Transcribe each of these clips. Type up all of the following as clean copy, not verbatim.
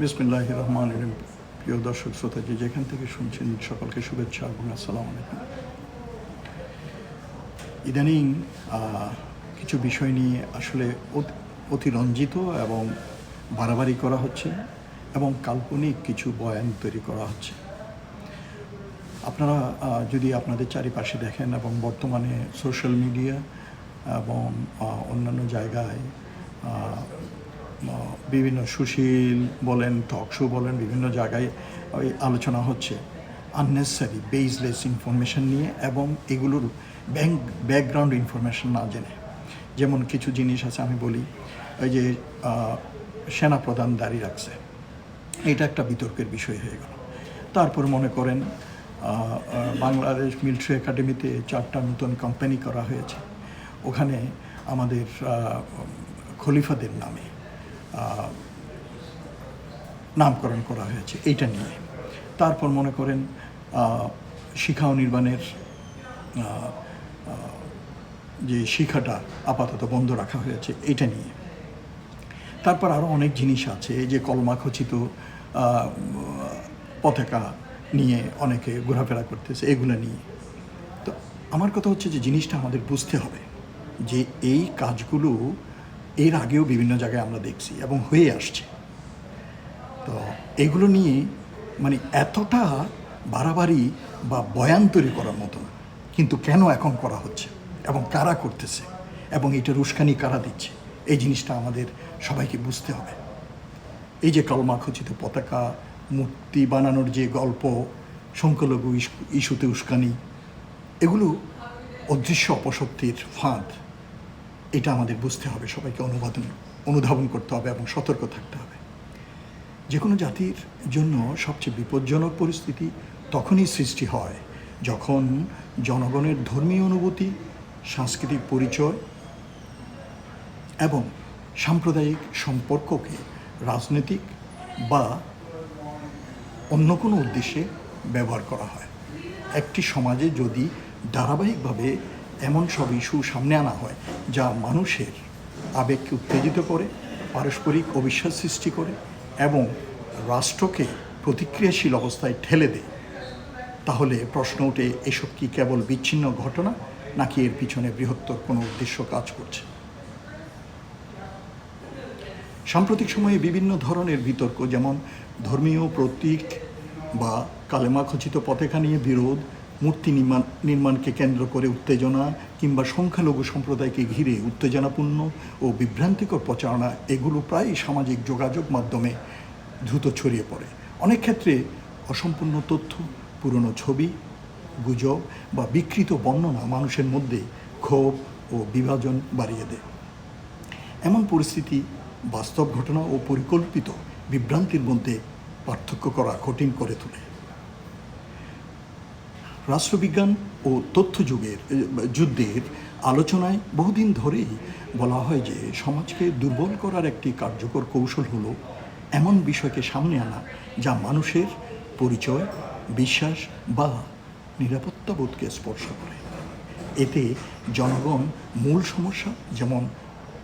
বিসমিল্লাহির রহমানির রহিম। প্রিয় দর্শক শ্রোতা, যে যেখান থেকে শুনছেন সকলকে শুভেচ্ছা এবং আসসালামু আলাইকুম। ইদানিং কিছু বিষয় নিয়ে আসলে অতিরঞ্জিত এবং বাড়াবাড়ি করা হচ্ছে এবং কাল্পনিক কিছু বয়ান তৈরি করা হচ্ছে। আপনারা যদি আপনাদের চারিপাশে দেখেন এবং বর্তমানে সোশ্যাল মিডিয়া এবং অন্যান্য জায়গায় বিভিন্ন সুশীল বলেন, টক শো বলেন, বিভিন্ন জায়গায় ওই আলোচনা হচ্ছে আননেসেসারি বেসলেস ইনফরমেশন নিয়ে এবং এগুলোর ব্যাকগ্রাউন্ড ইনফরমেশন না জেনে। যেমন কিছু জিনিস আছে, আমি বলি ওই যে সেনাপ্রধান দাঁড়িয়ে রাখছে, এটা একটা বিতর্কের বিষয় হয়ে গেল। তারপর মনে করেন বাংলাদেশ মিলিটারি একাডেমিতে 4টা নতুন কোম্পানি করা হয়েছে, ওখানে আমাদের খলিফাদের নামে নামকরণ করা হয়েছে, এইটা নিয়ে। তারপর মনে করেন শিক্ষা ও নির্মাণের যে শিক্ষাটা আপাতত বন্ধ রাখা হয়েছে, এইটা নিয়ে। তারপর আরও অনেক জিনিস আছে, যে কলমাখচিত পতাকা নিয়ে অনেকে ঘোরাফেরা করতেছে, এগুলো নিয়ে। তো আমার কথা হচ্ছে যে জিনিসটা আমাদের বুঝতে হবে যে এই কাজগুলো এর আগেও বিভিন্ন জায়গায় আমরা দেখছি এবং হয়ে আসছে। তো এগুলো নিয়ে মানে এতটা বাড়াবাড়ি বা বয়ান তৈরি করার মতো না, কিন্তু কেন এখন করা হচ্ছে এবং কারা করতেছে এবং এটার উস্কানি কারা দিচ্ছে, এই জিনিসটা আমাদের সবাইকে বুঝতে হবে। এই যে কলমাখচিত পতাকা, মূর্তি বানানোর যে গল্প, সংখ্যালঘু ইস্যুতে উস্কানি, এগুলো অদৃশ্য অপশক্তির ফাঁদ। এটা আমাদের বুঝতে হবে, সবাইকে অনুধাবন করতে হবে এবং সতর্ক থাকতে হবে। যে কোনো জাতির জন্য সবচেয়ে বিপজ্জনক পরিস্থিতি তখনই সৃষ্টি হয় যখন জনগণের ধর্মীয় অনুভূতি, সাংস্কৃতিক পরিচয় এবং সাম্প্রদায়িক সম্পর্ককে রাজনৈতিক বা অন্য কোনো উদ্দেশ্যে ব্যবহার করা হয়। একটি সমাজে যদি ধারাবাহিকভাবে এমন সব ইস্যু সামনে আনা হয় যা মানুষের আবেগকে উত্তেজিত করে, পারস্পরিক অবিশ্বাস সৃষ্টি করে এবং রাষ্ট্রকে প্রতিক্রিয়াশীল অবস্থায় ঠেলে দেয়, তাহলে প্রশ্ন ওঠে, এসব কি কেবল বিচ্ছিন্ন ঘটনা নাকি এর পিছনে বৃহত্তর কোনো উদ্দেশ্য কাজ করছে? সাম্প্রতিক সময়ে বিভিন্ন ধরনের বিতর্ক, যেমন ধর্মীয় প্রতীক বা কালেমাখচিত পতাকা নিয়ে বিরোধ, মূর্তি নির্মাণকে কেন্দ্র করে উত্তেজনা, কিংবা সংখ্যালঘু সম্প্রদায়কে ঘিরে উত্তেজনাপূর্ণ ও বিভ্রান্তিকর প্রচারণা, এগুলো প্রায়ই সামাজিক যোগাযোগ মাধ্যমে দ্রুত ছড়িয়ে পড়ে। অনেক ক্ষেত্রে অসম্পূর্ণ তথ্য, পুরনো ছবি, গুজব বা বিকৃত বর্ণনা মানুষের মধ্যে ক্ষোভ ও বিভাজন বাড়িয়ে দেয়। এমন পরিস্থিতি বাস্তব ঘটনা ও পরিকল্পিত বিভ্রান্তির মধ্যে পার্থক্য করা কঠিন করে তোলে। রাষ্ট্রবিজ্ঞান ও তথ্য যুদ্ধের আলোচনায় বহুদিন ধরেই বলা হয় যে সমাজকে দুর্বল করার একটি কার্যকর কৌশল হলো এমন বিষয়কে সামনে আনা যা মানুষের পরিচয়, বিশ্বাস বা নিরাপত্তাবোধকে স্পর্শ করে। এতে জনগণ মূল সমস্যা যেমন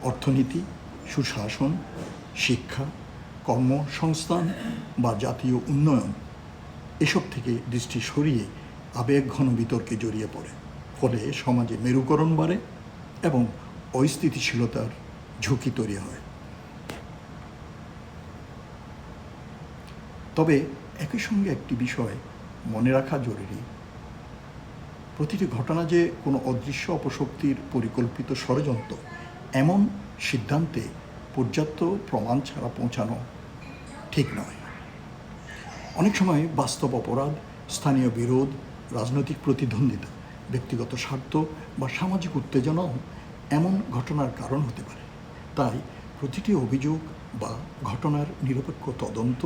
অর্থনীতি, সুশাসন, শিক্ষা, কর্মসংস্থান বা জাতীয় উন্নয়ন, এসব থেকে দৃষ্টি সরিয়ে আবেগঘন বিতর্কে জড়িয়ে পড়ে। ফলে সমাজে মেরুকরণ বাড়ে এবং অস্থিতিশীলতার ঝুঁকি তৈরি হয়। তবে একই সঙ্গে একটি বিষয় মনে রাখা জরুরি, প্রতিটি ঘটনা যে কোনো অদৃশ্য অপশক্তির পরিকল্পিত ষড়যন্ত্র, এমন সিদ্ধান্তে পর্যাপ্ত প্রমাণ ছাড়া পৌঁছানো ঠিক নয়। অনেক সময় বাস্তব অপরাধ, স্থানীয় বিরোধ, রাজনৈতিক প্রতিদ্বন্দ্বিতা, ব্যক্তিগত স্বার্থ বা সামাজিক উত্তেজনাও এমন ঘটনার কারণ হতে পারে। তাই প্রতিটি অভিযোগ বা ঘটনার নিরপেক্ষ তদন্ত,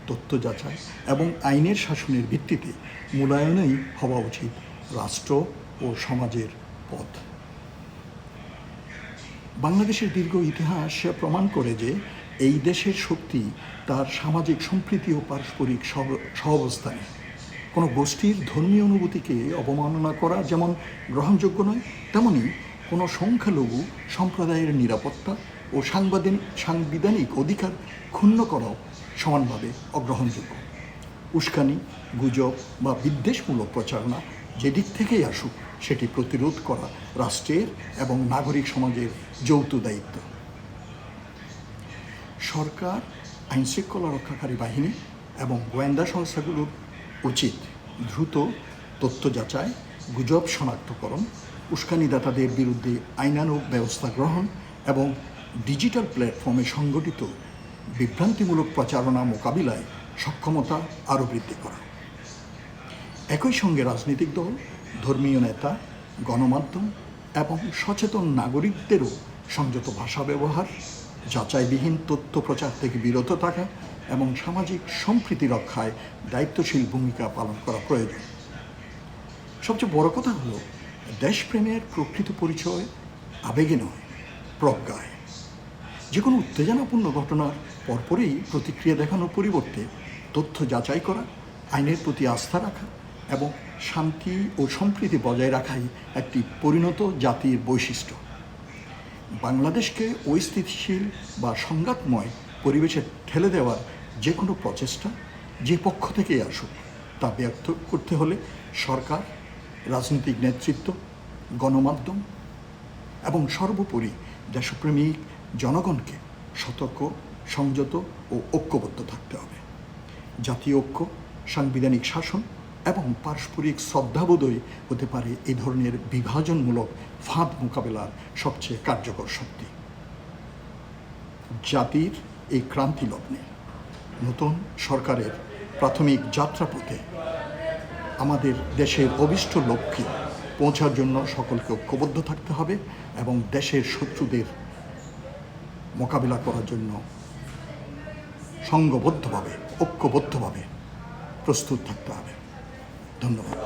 তথ্য যাচাই এবং আইনের শাসনের ভিত্তিতে মূল্যায়নই হওয়া উচিত রাষ্ট্র ও সমাজের পথ। বাংলাদেশের দীর্ঘ ইতিহাস প্রমাণ করে যে এই দেশের শক্তি তার সামাজিক সম্প্রীতি ও পারস্পরিক সহাবস্থানে। কোনো গোষ্ঠীর ধর্মীয় অনুভূতিকে অবমাননা করা যেমন গ্রহণযোগ্য নয়, তেমনি কোনো সংখ্যালঘু সম্প্রদায়ের নিরাপত্তা ও সাংবিধানিক অধিকার ক্ষুণ্ণ করাও সমানভাবে অগ্রহণযোগ্য। উস্কানি, গুজব বা বিদ্বেষমূলক প্রচারণা যেদিক থেকেই আসুক সেটি প্রতিরোধ করা রাষ্ট্রের এবং নাগরিক সমাজের যৌথ দায়িত্ব। সরকার, আইনশৃঙ্খলা রক্ষাকারী বাহিনী এবং গোয়েন্দা সংস্থাগুলোর উচিত দ্রুত তথ্য যাচাই, গুজব শনাক্তকরণ, উস্কানিদাতাদের বিরুদ্ধে আইনানুগ ব্যবস্থা গ্রহণ এবং ডিজিটাল প্ল্যাটফর্মে সংগঠিত বিভ্রান্তিমূলক প্রচারণা মোকাবিলায় সক্ষমতা আরও বৃদ্ধি করা। একই সঙ্গে রাজনৈতিক দল, ধর্মীয় নেতা, গণমাধ্যম এবং সচেতন নাগরিকদেরও সংযত ভাষা ব্যবহার, যাচাইবিহীন তথ্য প্রচার থেকে বিরত থাকা এবং সামাজিক সম্প্রীতি রক্ষায় দায়িত্বশীল ভূমিকা পালন করা প্রয়োজন। সবচেয়ে বড় কথা হলো, দেশপ্রেমের প্রকৃত পরিচয় আবেগে নয়, প্রজ্ঞায়। যে কোনো উত্তেজনাপূর্ণ ঘটনার পরপরই প্রতিক্রিয়া দেখানোর পরিবর্তে তথ্য যাচাই করা, আইনের প্রতি আস্থা রাখা এবং শান্তি ও সম্প্রীতি বজায় রাখাই একটি পরিণত জাতির বৈশিষ্ট্য। বাংলাদেশকে অস্থিতিশীল বা সংঘাতময় পরিবেশে ঠেলে দেওয়ার যে কোনো প্রচেষ্টা যে পক্ষ থেকেই আসুক তা ব্যর্থ করতে হলে সরকার, রাজনৈতিক নেতৃত্ব, গণমাধ্যম এবং সর্বোপরি দেশপ্রেমিক জনগণকে সতর্ক, সংযত ও ঐক্যবদ্ধ থাকতে হবে। জাতীয় ঐক্য, সাংবিধানিক শাসন এবং পারস্পরিক শ্রদ্ধাবোধই হতে পারে এই ধরনের বিভাজনমূলক ফাঁদ মোকাবেলার সবচেয়ে কার্যকর শক্তি। জাতির এই ক্রান্তি লগ্নে নতুন সরকারের প্রাথমিক যাত্রাপথে আমাদের দেশের অভীষ্ট লক্ষ্যে পৌঁছার জন্য সকলকে ঐক্যবদ্ধ থাকতে হবে এবং দেশের শত্রুদের মোকাবিলা করার জন্য সংঘবদ্ধভাবে, ঐক্যবদ্ধভাবে প্রস্তুত থাকতে হবে। ধন্যবাদ।